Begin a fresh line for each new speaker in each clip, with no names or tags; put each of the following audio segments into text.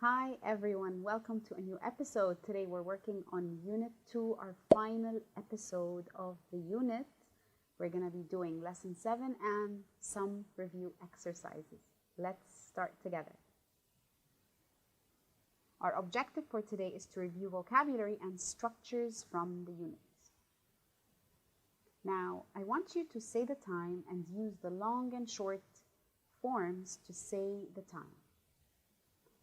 Hi everyone, welcome to a new episode. Today we're working on Unit 2, our final episode of the unit. We're going to be doing Lesson 7 and some review exercises. Let's start together. Our objective for today is to review vocabulary and structures from the unit. Now, I want you to say the time and use the long and short forms to say the time.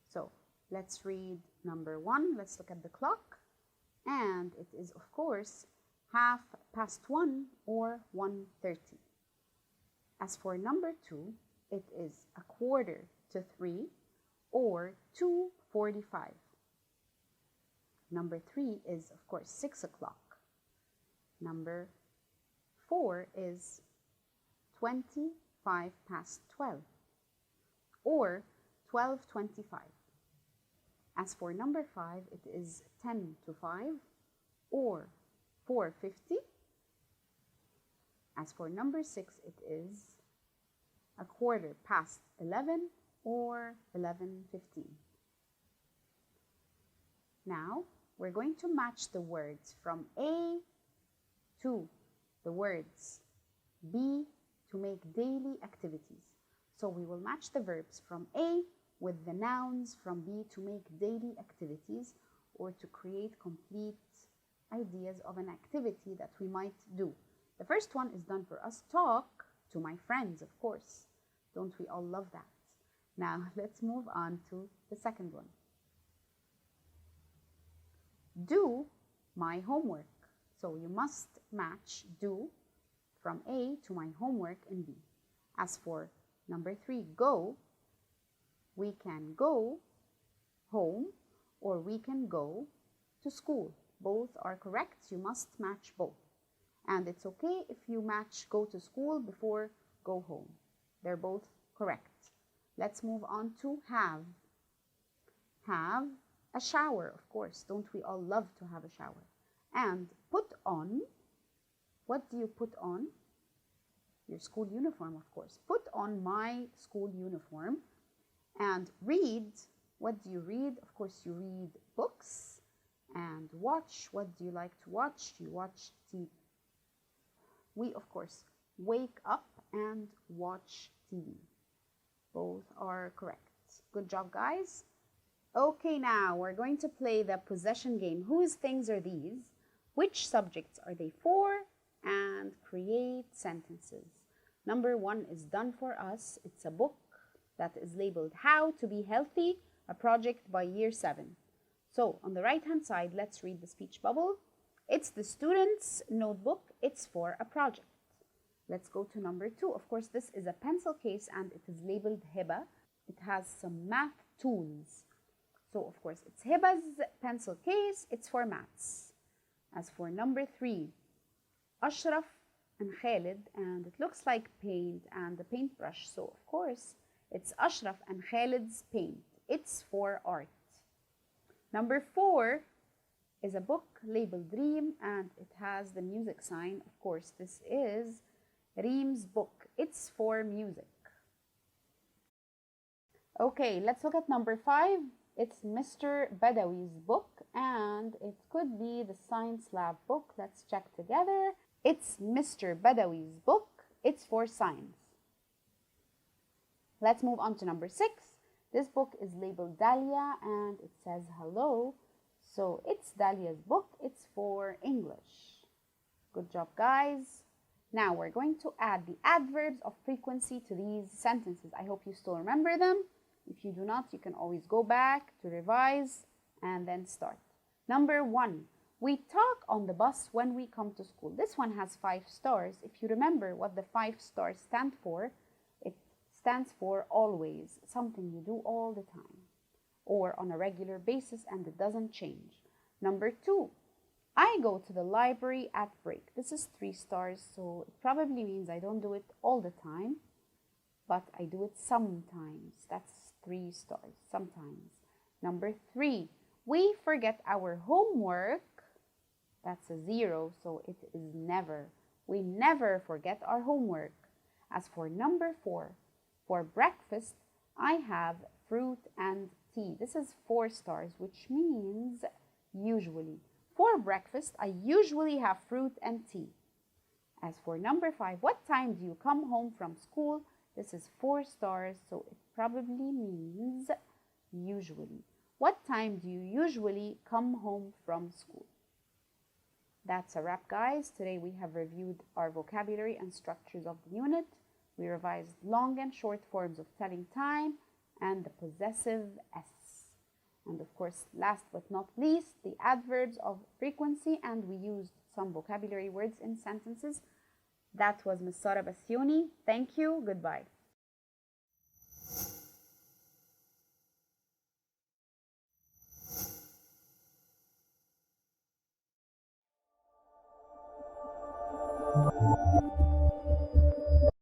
So, let's read number 1. Let's look at the clock. And it is, of course, 1:30 or 1:30. As for number 2, it is 2:45 or 2:45. Number 3 is, of course, 6 o'clock. Number 4 is 12 or 12:25. As for number 5, it is 10 to 5 or 4:50. As for number 6, it is 11:15 or 11:15. Now, we're going to match the words from A to the words B to make daily activities. So we will match the verbs from A with the nouns from B to make daily activities or to create complete ideas of an activity that we might do. The first one is done for us. Talk to my friends, of course. Don't we all love that? Now, let's move on to the second one. Do my homework. So you must match do from A to my homework in B. As for number 3, go, we can go home or we can go to school. Both are correct. You must match both. And it's okay if you match go to school before go home. They're both correct. Let's move on to have. Have a shower, of course. Don't we all love to have a shower? And put on. What do you put on? Your school uniform, of course. Put on my school uniform. And read. What do you read? Of course, you read books. And watch. What do you like to watch? You watch TV. We, of course, wake up and watch TV. Both are correct. Good job, guys. Okay, now we're going to play the possession game. Whose things are these? Which subjects are they for? And create sentences. Number 1 is done for us. It's a book that is labeled How to Be Healthy, a project by Year 7. So on the right-hand side, let's read the speech bubble. It's the student's notebook. It's for a project. Let's go to number 2. Of course, this is a pencil case and it is labeled Hiba. It has some math tools. So, of course, it's Hiba's pencil case. It's for maths. As for number 3, Ashraf and Khalid, and it looks like paint and a paintbrush. So, of course, it's Ashraf and Khalid's paint. It's for art. Number 4 is a book labeled Reem, and it has the music sign. Of course, this is Reem's book. It's for music. Okay, let's look at number 5. It's Mr. Badawi's book, and it could be the science lab book. Let's check together. It's Mr. Badawi's book. It's for science. Let's move on to number 6. This book is labeled Dahlia, and it says hello. So it's Dahlia's book. It's for English. Good job, guys. Now we're going to add the adverbs of frequency to these sentences. I hope you still remember them. If you do not, you can always go back to revise and then start. Number 1, we talk on the bus when we come to school. This one has 5 stars. If you remember what the 5 stars stand for, it stands for always, something you do all the time or on a regular basis and it doesn't change. Number 2, I go to the library at break. This is 3 stars, so it probably means I don't do it all the time, but I do it sometimes. That's 3 stars, sometimes. Number 3, we forget our homework. That's a 0, so it is never. We never forget our homework. As for number 4, for breakfast, I have fruit and tea. This is 4 stars, which means usually. For breakfast, I usually have fruit and tea. As for number 5, what time do you come home from school? This is 4 stars, so it probably means usually. What time do you usually come home from school? That's a wrap, guys. Today we have reviewed our vocabulary and structures of the unit. We revised long and short forms of telling time and the possessive S. And of course, last but not least, the adverbs of frequency, and we used some vocabulary words in sentences. That was Ms. Sara Bassioni. Thank you. Goodbye.